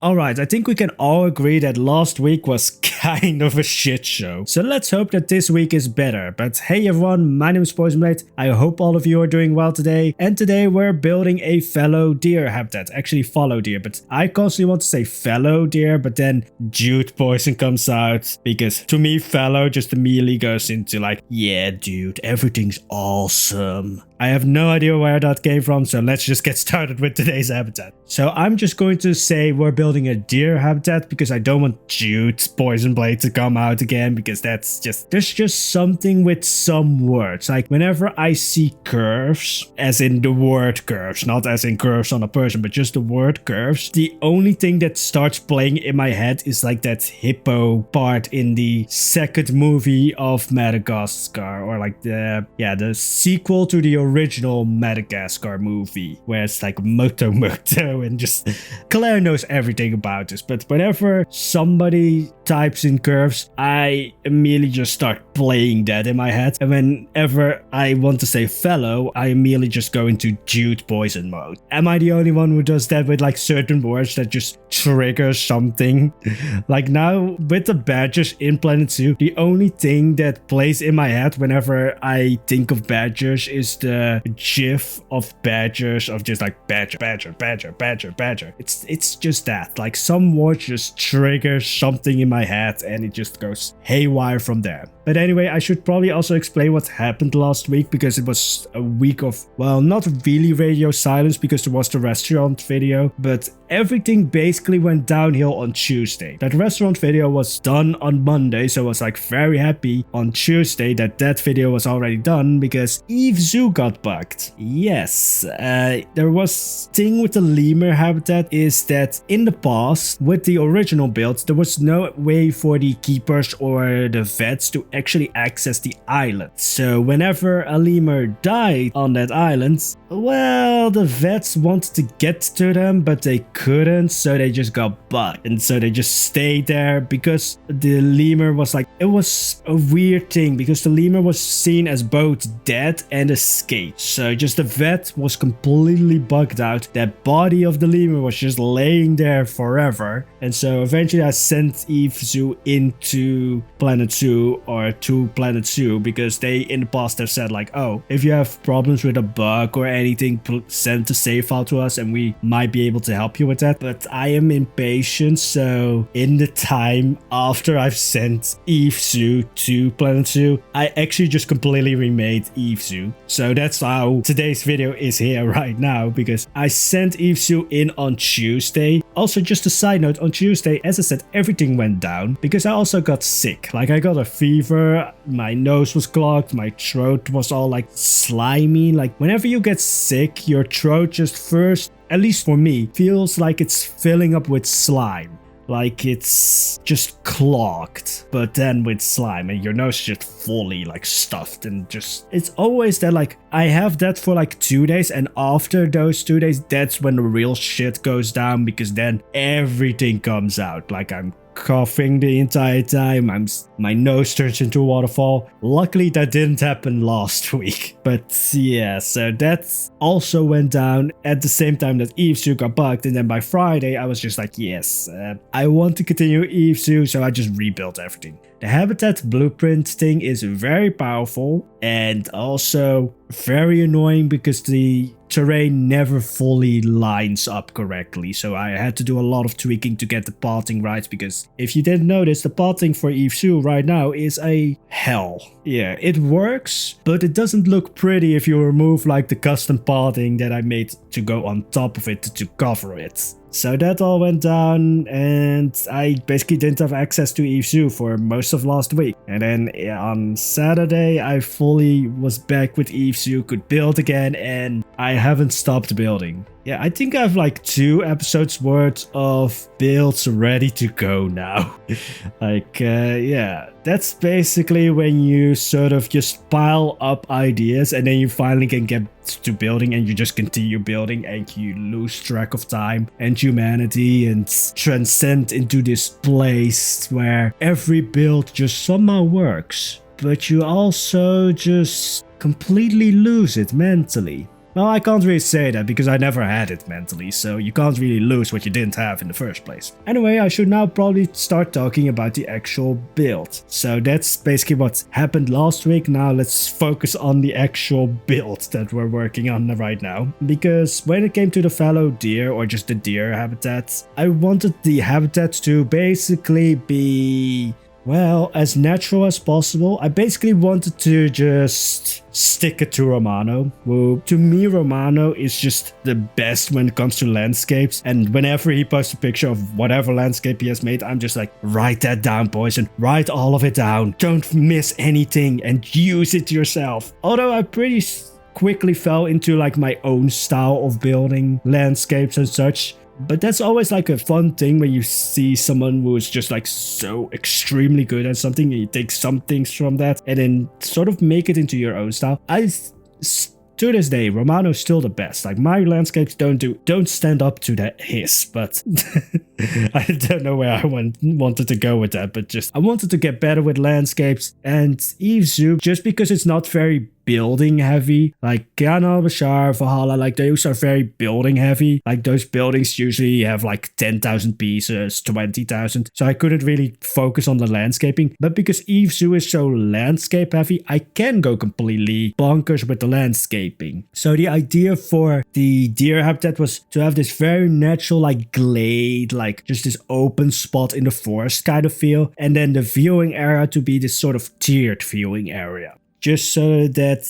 Alright, I think we can all agree that last week was kind of a shit show. So let's hope that this week is better. But hey everyone, my name is Poisonblade. I hope all of you are doing well today. And today we're building a Fallow Deer habitat. Actually Fallow Deer, but I constantly want to say Fallow Deer, but then Dude Poison comes out. Because to me, Fallow just immediately goes into like, yeah dude, everything's awesome. I have no idea where that came from, so let's just get started with today's habitat. So I'm just going to say we're building a deer habitat because I don't want Jude's Poisonblade to come out again, because there's just something with some words. Like whenever I see curves, as in the word curves, not as in curves on a person, but just the word curves, the only thing that starts playing in my head is like that hippo part in the second movie of Madagascar, or like the sequel to the original Madagascar movie, where it's like Moto and just Claire knows everything about this. But whenever somebody types in curves, I immediately just start playing that in my head, and whenever I want to say fellow, I immediately just go into Dude Poison mode. Am I the only one who does that with like certain words that just trigger something? Like now with the badgers in Planet Zoo, the only thing that plays in my head whenever I think of badgers is the gif of badgers, of just like badger. It's just that, like some word just triggers something in my head and it just goes haywire from there. But anyway, I should probably also explain what happened last week, because it was a week of, well, not really radio silence because there was the restaurant video, but everything basically went downhill on Tuesday. That restaurant video was done on Monday, so I was like very happy on Tuesday that video was already done, because Eve Zoo got bugged. Yes, there was thing with the lemur habitat is that in the past with the original build, there was no way for the keepers or the vets to actually access the island. So whenever a lemur died on that island, well, the vets wanted to get to them, but they couldn't, so they just got bugged. And so they just stayed there because the lemur was like, it was a weird thing because the lemur was seen as both dead and escaped. So just the vet was completely bugged out. That body of the lemur was just laying there forever. And so eventually I sent Eve Zoo into Planet Zoo, or to Planet Zoo, because they in the past have said like, oh, if you have problems with a bug or anything, send the save file to us and we might be able to help you with that. But I am impatient, so in the time after I've sent Eve Zoo to Planet Zoo, I actually just completely remade Eve Zoo. So that's how today's video is here right now, because I sent Eve Zoo in on Tuesday. Also, just a side note, on Tuesday, as I said, everything went down because I also got sick. Like I got a fever, my nose was clogged, my throat was all like slimy. Like whenever you get sick, your throat just first, at least for me, feels like it's filling up with slime. Like it's just clogged, but then with slime, and your nose is just fully like stuffed, and just, it's always that, like I have that for like 2 days, and after those 2 days, that's when the real shit goes down, because then everything comes out. Like I'm coughing the entire time, my nose turns into a waterfall. Luckily that didn't happen last week, but yeah, so that also went down at the same time that Eve Zoo got bugged. And then by Friday I was just like, yes, I want to continue Eve Zoo, so I just rebuilt everything. The habitat blueprint thing is very powerful and also very annoying because the terrain never fully lines up correctly. So I had to do a lot of tweaking to get the pathing right, because if you didn't notice, the pathing for Eve Zoo right now is a hell. Yeah, it works, but it doesn't look pretty if you remove like the custom pathing that I made to go on top of it to cover it. So that all went down, and I basically didn't have access to Eve Zoo for most of last week. And then on Saturday, I fully was back with Eve Zoo, could build again, and I haven't stopped building. Yeah, I think I have like 2 episodes worth of builds ready to go now. Yeah, that's basically when you sort of just pile up ideas and then you finally can get to building and you just continue building and you lose track of time and humanity and transcend into this place where every build just somehow works. But you also just completely lose it mentally. Well, I can't really say that because I never had it mentally, so you can't really lose what you didn't have in the first place. Anyway, I should now probably start talking about the actual build. So that's basically what happened last week. Now let's focus on the actual build that we're working on right now. Because when it came to the fallow deer, or just the deer habitat, I wanted the habitat to basically be, well, as natural as possible. I basically wanted to just stick it to Romano. Well, to me, Romano is just the best when it comes to landscapes. And whenever he posts a picture of whatever landscape he has made, I'm just like, write that down, Poison. Write all of it down. Don't miss anything and use it yourself. Although I pretty quickly fell into like my own style of building landscapes and such. But that's always like a fun thing when you see someone who's just like so extremely good at something and you take some things from that and then sort of make it into your own style. To this day, Romano's still the best. Like, my landscapes don't stand up to that his, but I don't know where I wanted to go with that, but just I wanted to get better with landscapes. And Eve Zoo, just because it's not very building heavy, like Kana, Bashar, Valhalla, like those are very building heavy. Like those buildings usually have like 10,000 pieces, 20,000. So I couldn't really focus on the landscaping. But because Eve Zoo is so landscape heavy, I can go completely bonkers with the landscaping. So the idea for the deer habitat was to have this very natural like glade, like just this open spot in the forest kind of feel. And then the viewing area to be this sort of tiered viewing area. Just so that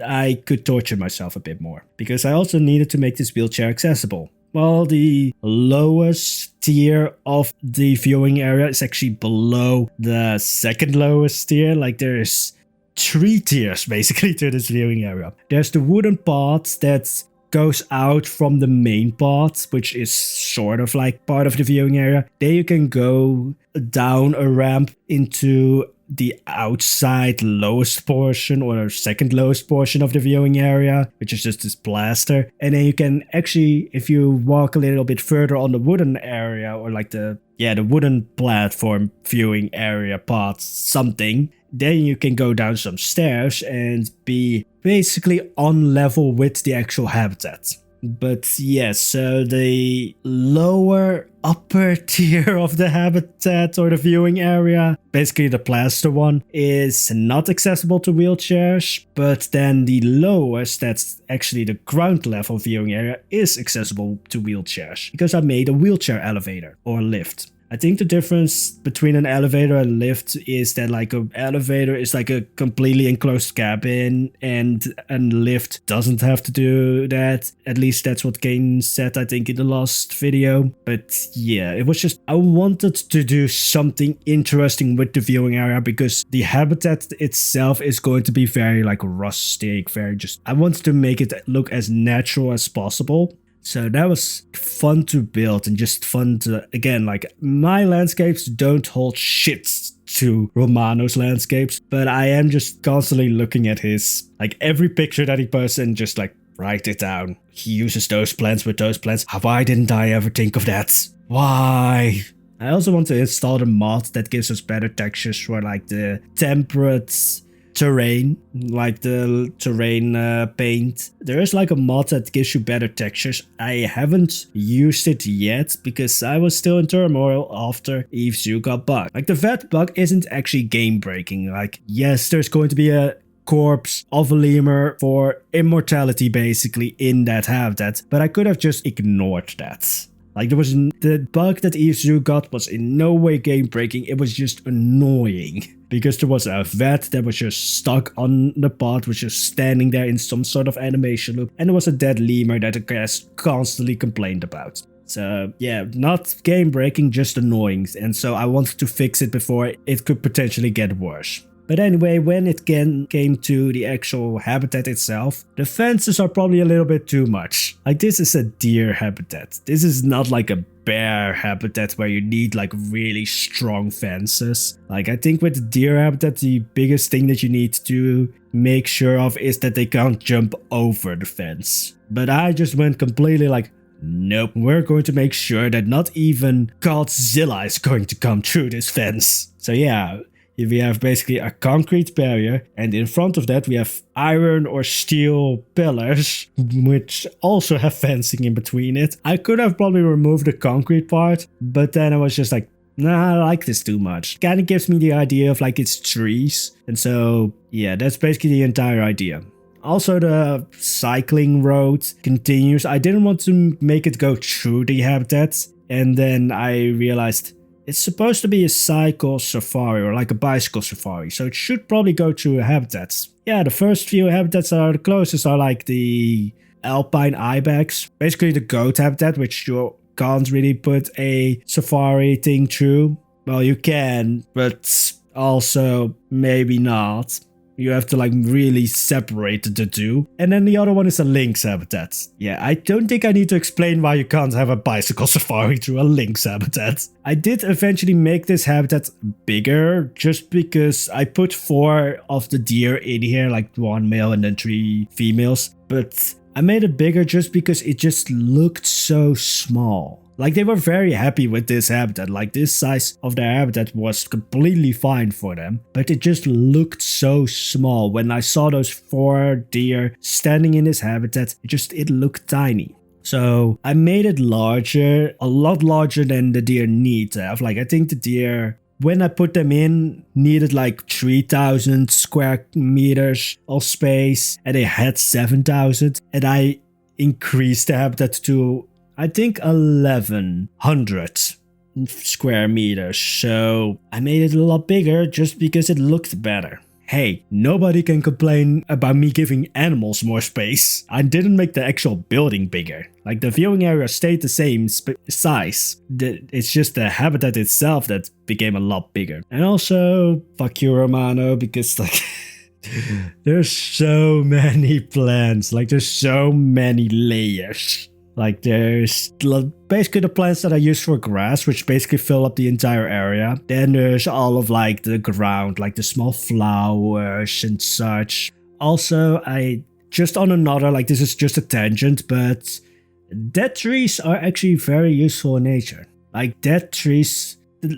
I could torture myself a bit more. Because I also needed to make this wheelchair accessible. Well, the lowest tier of the viewing area is actually below the second lowest tier. Like there's 3 tiers basically to this viewing area. There's the wooden part that goes out from the main part, which is sort of like part of the viewing area. There you can go down a ramp into the outside lowest portion or second lowest portion of the viewing area, which is just this plaster. And then you can actually, if you walk a little bit further on the wooden area or like the wooden platform viewing area part something, then you can go down some stairs and be basically on level with the actual habitat. But yes, so the lower upper tier of the habitat or the viewing area, basically the plaster one, is not accessible to wheelchairs. But then the lowest, that's actually the ground level viewing area, is accessible to wheelchairs. Because I made a wheelchair elevator or lift. I think the difference between an elevator and lift is that like an elevator is like a completely enclosed cabin and a lift doesn't have to do that. At least that's what Kane said, I think, in the last video. But yeah, it was just, I wanted to do something interesting with the viewing area because the habitat itself is going to be very like rustic, very just, I wanted to make it look as natural as possible. So that was fun to build and just fun to, again, like my landscapes don't hold shit to Romano's landscapes, but I am just constantly looking at his, like every picture that he posts and just like write it down. He uses those plants with those plants. Why didn't I ever think of that? Why? I also want to install the mod that gives us better textures for like the temperate terrain, like the terrain paint. There is like a mod that gives you better textures. I haven't used it yet because I was still in turmoil after Eve Zoo got bugged. Like the vet bug isn't actually game breaking. Like yes, there's going to be a corpse of a lemur for immortality basically in that habitat, but I could have just ignored that. Like there was the bug that Eve Zoo got was in no way game breaking. It was just annoying because there was a vet that was just stuck on the pot, was just standing there in some sort of animation loop, and there was a dead lemur that the guest constantly complained about. So yeah, not game breaking, just annoying, and so I wanted to fix it before it could potentially get worse. But anyway, when it came to the actual habitat itself, the fences are probably a little bit too much. Like this is a deer habitat. This is not like a bear habitat where you need like really strong fences. Like I think with the deer habitat, the biggest thing that you need to make sure of is that they can't jump over the fence. But I just went completely like, nope, we're going to make sure that not even Godzilla is going to come through this fence. So yeah, we have basically a concrete barrier, and in front of that we have iron or steel pillars, which also have fencing in between it. I could have probably removed the concrete part, but then I was just like, nah, I like this too much. Kind of gives me the idea of like it's trees. And so, yeah, that's basically the entire idea. Also, the cycling road continues. I didn't want to make it go through the habitats. And then I realized it's supposed to be a cycle safari or like a bicycle safari. So it should probably go through habitats. Yeah, the first few habitats that are the closest are like the alpine ibex. Basically the goat habitat, which you can't really put a safari thing through. Well, you can, but also maybe not. You have to like really separate the two. And then the other one is a lynx habitat. Yeah, I don't think I need to explain why you can't have a bicycle safari through a lynx habitat. I did eventually make this habitat bigger just because I put 4 of the deer in here, like 1 male and then 3 females. But I made it bigger just because it just looked so small. Like they were very happy with this habitat, like this size of their habitat was completely fine for them, but it just looked so small. When I saw those 4 deer standing in this habitat, it looked tiny. So I made it larger, a lot larger than the deer need to have. Like I think the deer, when I put them in, needed like 3,000 square meters of space and they had 7,000, and I increased the habitat to I think 1,100 square meters, so I made it a lot bigger just because it looked better. Hey, nobody can complain about me giving animals more space. I didn't make the actual building bigger. Like the viewing area stayed the same size. It's just the habitat itself that became a lot bigger. And also, fuck you Romano, because like there's so many plants, like there's so many layers. Like there's basically the plants that I use for grass, which basically fill up the entire area. Then there's all of like the ground, like the small flowers and such. Also, I just on another, like this is just a tangent, but dead trees are actually very useful in nature. Like dead trees,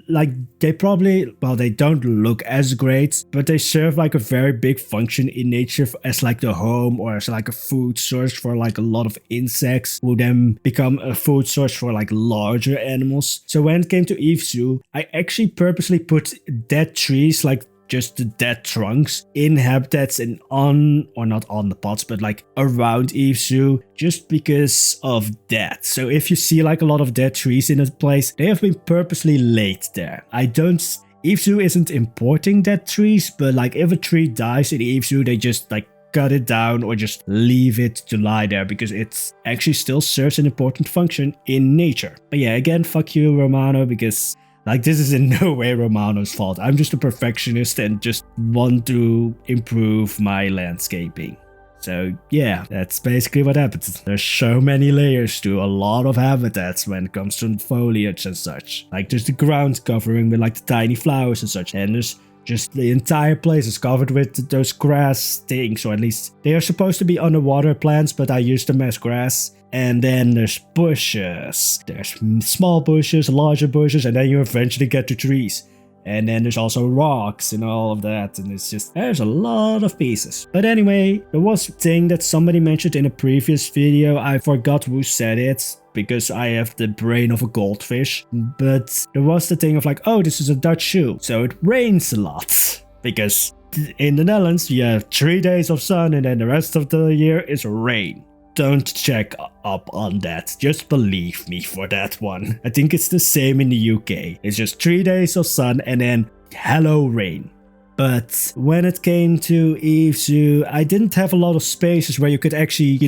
like they probably, well, they don't look as great, but they serve like a very big function in nature as like the home or as like a food source for like a lot of insects who then become a food source for like larger animals. So when it came to Eve Zoo, I actually purposely put dead trees, like just the dead trunks, in habitats and on, or not on the pots, but like around Eve Zoo, just because of that. So if you see like a lot of dead trees in a place, they have been purposely laid there. Eve Zoo isn't importing dead trees, but like if a tree dies in Eve Zoo, they just like cut it down or just leave it to lie there because it actually still serves an important function in nature. But yeah, again, fuck you Romano, because like this is in no way Romano's fault. I'm just a perfectionist and just want to improve my landscaping. So yeah, that's basically what happens. There's so many layers to a lot of habitats when it comes to foliage and such. Like there's the ground covering with like the tiny flowers and such. And there's just the entire place is covered with those grass things, or at least they are supposed to be underwater plants, but I use them as grass. And then there's bushes. There's small bushes, larger bushes, and then you eventually get to trees. And then there's also rocks and all of that, and it's just, there's a lot of pieces. But anyway, there was a thing that somebody mentioned in a previous video. I forgot who said it, because I have the brain of a goldfish. But there was the thing of like, oh, this is a Dutch shoe, so it rains a lot. Because in the Netherlands, you have 3 days of sun, and then the rest of the year is rain. Don't check up on that. Just believe me for that one. I think it's the same in the UK. It's just 3 days of sun and then hello rain. But when it came to Eve Zoo, I didn't have a lot of spaces where you could actually,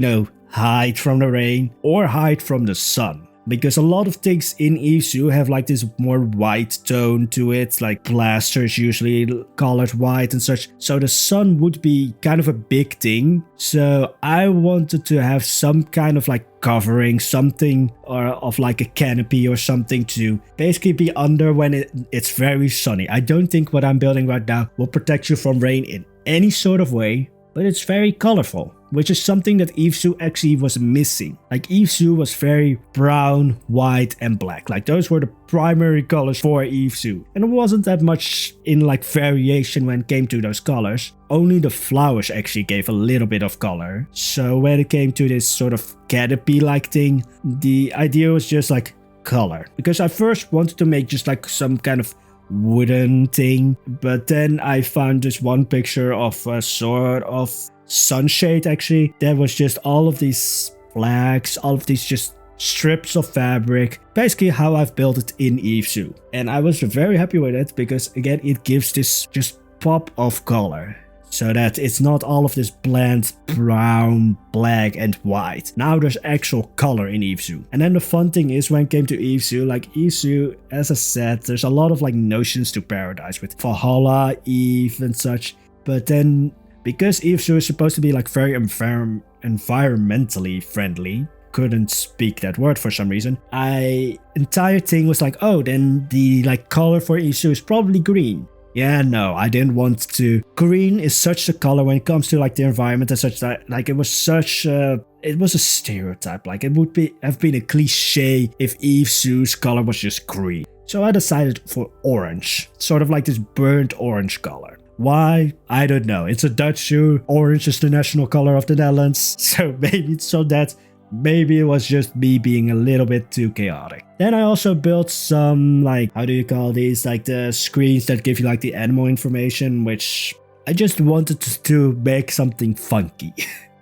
hide from the rain or hide from the sun. Because a lot of things in Eve Zoo have like this more white tone to it, like plasters usually colored white and such. So the sun would be kind of a big thing. So I wanted to have some kind of like covering, something or of like a canopy or something to basically be under when it's very sunny. I don't think what I'm building right now will protect you from rain in any sort of way, but it's very colorful. which is something that Evesu actually was missing. Like Evesu was very brown, white and black. Like those were the primary colors for Evesu. And there wasn't that much in like variation when it came to those colors. Only the flowers actually gave a little bit of color. So when it came to this sort of Caterpie-like thing, the idea was just like color. Because I first wanted to make just like some kind of wooden thing, but then I found this one picture of a sort of sunshade actually. That was just all of these flags, all of these just strips of fabric, basically how I've built it in Evesu. And I was very happy with it because again it gives this just pop of color. So that it's not all of this bland brown, black and white. Now there's actual color in Evesu. And then the fun thing is when it came to Evesu, like Evesu, as I said, there's a lot of like notions to paradise with Valhalla, Eve and such. But then because Evesu is supposed to be like very environmentally friendly, couldn't speak that word for some reason, entire thing was like, oh, then the like color for Evesu is probably green. Yeah, no, I didn't want to. Green is such a color when it comes to like the environment and such that like it was a stereotype. Like it would have been a cliche if Evesu's color was just green. So I decided for orange, sort of like this burnt orange color. Why? I don't know. It's a Dutch shoe. Orange is the national color of the Netherlands. So maybe it's so that maybe it was just me being a little bit too chaotic. Then I also built some, like, how do you call these? Like the screens that give you like the animal information, which I just wanted to make something funky.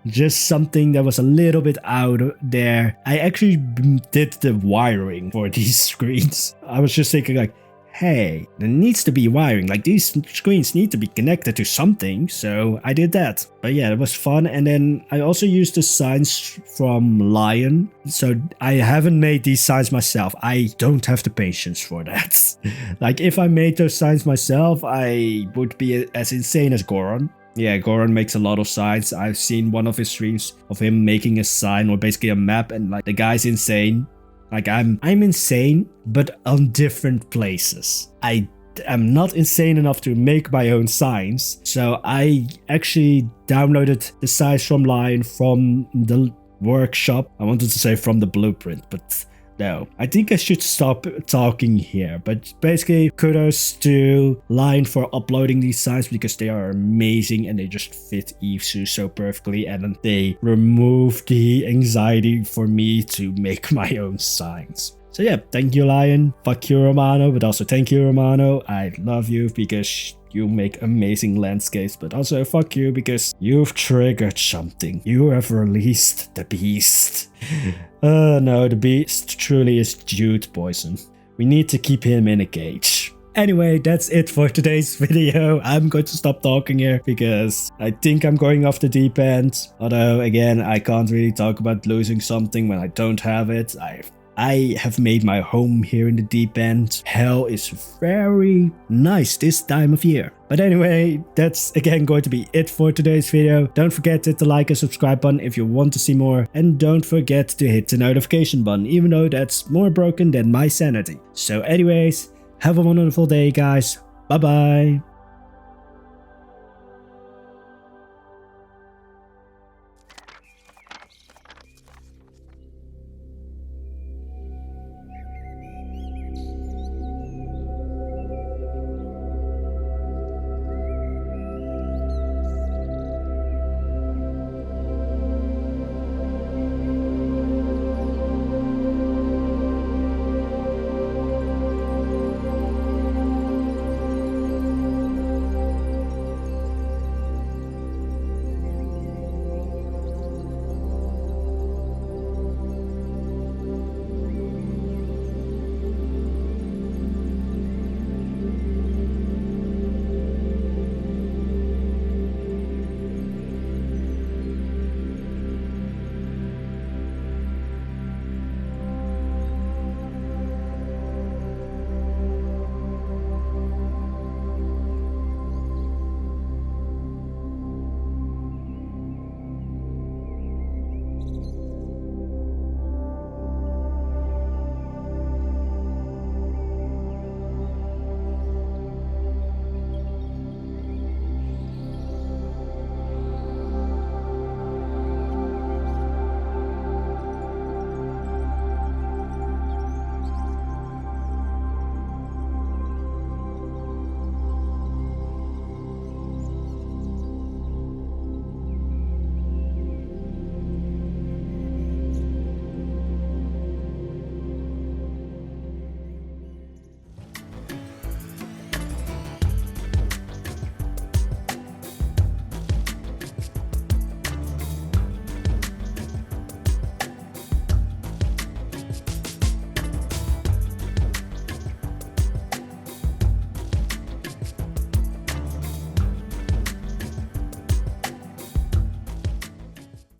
Just something that was a little bit out there. I actually did the wiring for these screens. I was just thinking like, hey, there needs to be wiring, like these screens need to be connected to something, so I did that. But yeah, it was fun. And then I also used the signs from Lion, so I haven't made these signs myself. I don't have the patience for that. Like if I made those signs myself, I would be as insane as Goron. Yeah, Goron makes a lot of signs. I've seen one of his streams of him making a sign or basically a map, and like the guy's insane. Like I'm insane, but on different places. I am not insane enough to make my own signs. So I actually downloaded the signs from Lion from the workshop. I wanted to say from the blueprint, but no. I think I should stop talking here. But basically, kudos to Lion for uploading these signs because they are amazing and they just fit Evesu so perfectly. And they remove the anxiety for me to make my own signs. So yeah, thank you, Lion. Fuck you, Romano, but also thank you, Romano. I love you because you make amazing landscapes, but also fuck you because you've triggered something. You have released the beast. No, the beast truly is Jude Poison. We need to keep him in a cage. Anyway, that's it for today's video. I'm going to stop talking here because I think I'm going off the deep end. Although, again, I can't really talk about losing something when I don't have it. I have made my home here in the deep end. Hell is very nice this time of year. But anyway, that's again going to be it for today's video. Don't forget to hit the like and subscribe button if you want to see more. And don't forget to hit the notification button, even though that's more broken than my sanity. So anyways, have a wonderful day, guys. Bye bye.